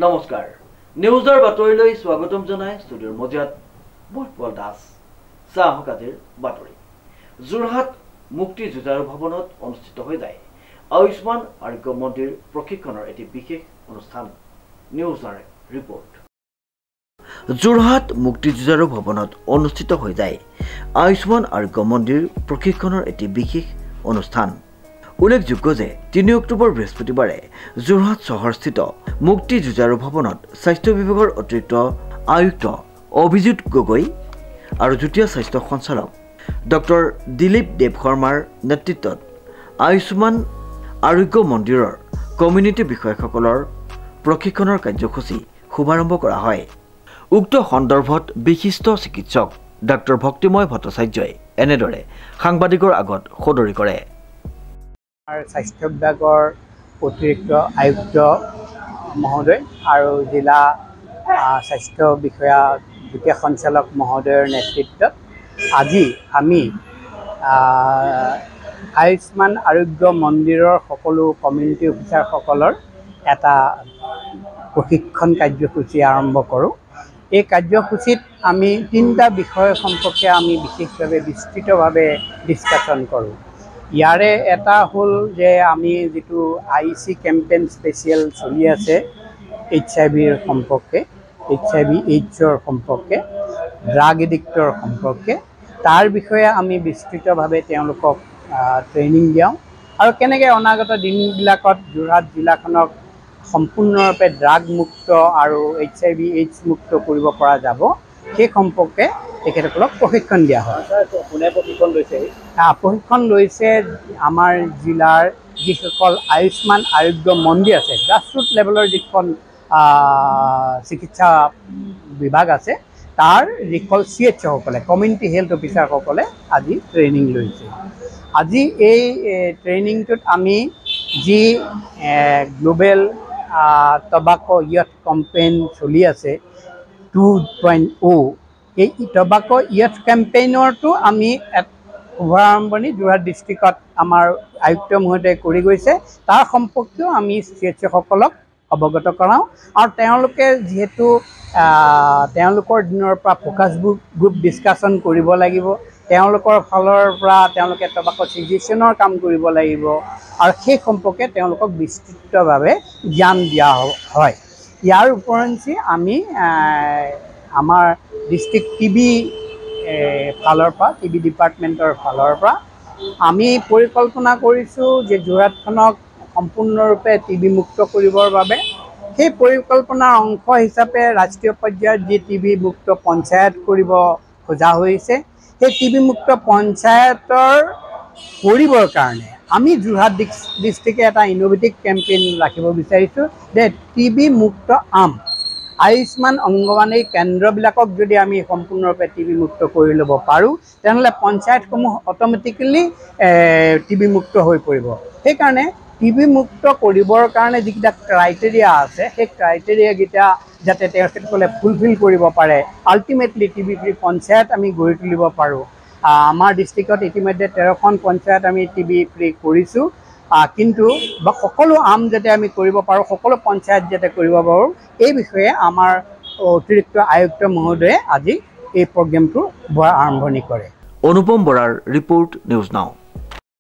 নমস্কাৰ নিউজৰ বাতৰিলৈ স্বাগতম জনাই ষ্টুডিঅ'ৰ মজিয়াত বটপল দাস চাহক আজিৰ বাতৰি যোৰহাট মুক্তি যুঁজাৰু ভৱনত অনুষ্ঠিত হৈ যায় আয়ুষ্মান আৰোগ্য মন্দিৰ প্ৰশিক্ষণৰ এটি বিশেষ অনুষ্ঠান নিউজৰ ৰিপৰ্ট যোৰহাট মুক্তি যুঁজাৰু ভৱনত অনুষ্ঠিত হৈ যায় আয়ুষ্মান আৰোগ্য মন্দিৰ প্ৰশিক্ষণৰ এটি বিশেষ অনুষ্ঠান উল্লেখযোগ্য যে 3 অক্টোবৰ বৃহস্পতিবাৰে যোৰহাট চহৰস্থিত মুক্তি যুঁজাৰু ভৱনত স্বাস্থ্য বিভাগৰ অতিৰিক্ত আয়ুক্ত অভিজিত গগৈ আৰু যুটীয়া স্বাস্থ্য সঞ্চালক ডক্টৰ দিলীপ দেৱ শৰ্মাৰ নেতৃত্বত আয়ুষ্মান আৰোগ্য মন্দিৰৰ কমিউনিটি বিষয়াসকলৰ প্ৰশিক্ষণৰ কাৰ্যসূচী শুভাৰম্ভ কৰা হয় উক্ত সন্দৰ্ভত বিশিষ্ট চিকিৎসক ডক্টৰ ভক্তিময় ভট্টাচাৰ্যই এনেদৰে সাংবাদিকৰ আগত সদৰি কৰে স্বাস্থ্য বিভাগৰ অতিৰিক্ত আয়ুক্ত মহোদয় আৰু জিলা স্বাস্থ্য বিষয়া যুটীয়া সঞ্চালক মহোদয়ৰ নেতৃত্বত আজি আমি আয়ুষ্মান আৰোগ্য মন্দিৰৰ সকলো কমিউনিটি অফিচাৰসকলৰ এটা প্ৰশিক্ষণ কাৰ্যসূচী আৰম্ভ কৰোঁ এই কাৰ্যসূচীত আমি 3টা বিষয় সম্পৰ্কে আমি বিশেষভাৱে বিস্তৃতভাৱে ডিছকাশ্যন কৰোঁ ইয়াৰে এটা হ'ল যে আমি যেটো আইসি কেম্পেইন স্পেশাল চলি আছে এইচআইভিৰ সম্পৰ্কে এইচআইভি এইডছৰ সম্পৰ্কে ড্ৰাগ এডিক্টৰ সম্পৰ্কে তাৰ বিষয়ে আমি বিস্তৃতভাৱে তেওঁলোকক ট্ৰেইনিং দিওঁ আৰু কেনেকৈ অনাগত দিনবিলাকত যোৰহাট জিলাখনক সম্পূৰ্ণৰূপে ড্ৰাগ মুক্ত আৰু এইচআইভি এইডছ মুক্ত কৰিব পৰা যাব সেই সম্পৰ্কে তেখেতসকলক প্ৰশিক্ষণ দিয়া হয় কোনে প্ৰশিক্ষণ লৈছে প্ৰশিক্ষণ লৈছে আমাৰ জিলাৰ যিসকল আয়ুষ্মান আৰোগ্য মন্দিৰ আছে গ্ৰাছৰুট লেভেলৰ যিখন চিকিৎসা বিভাগ আছে তাৰ যিসকল চিএইচঅসকলে কমিউনিটি হেল্থ অফিচাৰসকলে আজি ট্ৰেইনিং লৈছে আজি এই ট্ৰেইনিংটোত আমি যি গ্লোবেল টবাকো ইয়থ কেম্পেইন চলি আছে 2.0 এই টবাকো ইয়থ কেম্পেইনৰটো আমি শুভাৰম্ভণি যোৰহাট ডিষ্ট্ৰিক্টত আমাৰ আয়ুক্ত মহোদয়ে কৰি গৈছে তাৰ সম্পৰ্কেও আমি চিকিৎসকসকলক অৱগত কৰাওঁ আৰু তেওঁলোকে যিহেতু তেওঁলোকৰ দিনৰ পৰা ফ'কাছ গ্ৰুপ ডিছকাশ্যন কৰিব লাগিব তেওঁলোকৰ ফালৰ পৰা তেওঁলোকে টবাকো চিজেশ্যনৰ কাম কৰিব লাগিব আৰু সেই সম্পৰ্কে তেওঁলোকক বিস্তৃতভাৱে জ্ঞান দিয়া হয় ইয়াৰ উপৰঞ্চি আমি আমাৰ ডিষ্ট্ৰিক্ট টিবি ফালৰ পৰা টিবি ডিপাৰ্টমেণ্টৰ ফালৰ পৰা আমি পৰিকল্পনা কৰিছোঁ যে যোৰহাটখনক সম্পূৰ্ণৰূপে টিবি মুক্ত কৰিবৰ বাবে সেই পৰিকল্পনাৰ অংশ হিচাপে ৰাষ্ট্ৰীয় পৰ্যায়ত যি টিবি মুক্ত পঞ্চায়ত কৰিব খোজা হৈছে সেই টিবি মুক্ত পঞ্চায়তৰ কৰিবৰ কাৰণে আমি যোৰহাট ডিষ্ট্ৰিক্টে এটা ইনোভেটিভ কেম্পেইন ৰাখিব বিচাৰিছোঁ যে টিবি মুক্ত আম আয়ুষ্মান অংগবাণী কেন্দ্ৰবিলাকক যদি আমি সম্পূৰ্ণৰূপে টিবি মুক্ত কৰি ল'ব পাৰোঁ তেনেহ'লে পঞ্চায়তসমূহ অট'মেটিকেলি টিবি মুক্ত হৈ পৰিব সেইকাৰণে টিবি মুক্ত কৰিবৰ কাৰণে যিকেইটা ক্ৰাইটেৰিয়া আছে সেই ক্ৰাইটেৰিয়াকেইটা যাতে তেখেতসকলে ফুলফিল কৰিব পাৰে আল্টিমেটলি টিবি ফ্ৰী পঞ্চায়ত আমি গঢ়ি তুলিব পাৰোঁ আমাৰ ডিষ্ট্ৰিক্টত ইতিমধ্যে 13খন পঞ্চায়ত আমি টিবি ফ্ৰী কৰিছোঁ কিন্তু সকলো আম যাতে আমি কৰিব পাৰোঁ সকলো পঞ্চায়ত যাতে কৰিব পাৰোঁ এই বিষয়ে আমাৰ অতিৰিক্ত আয়ুক্ত মহোদয়ে আজি এই প্ৰগ্ৰেমটো আৰম্ভণি কৰে অনুপম বৰাৰ ৰিপৰ্ট নিউজ নাও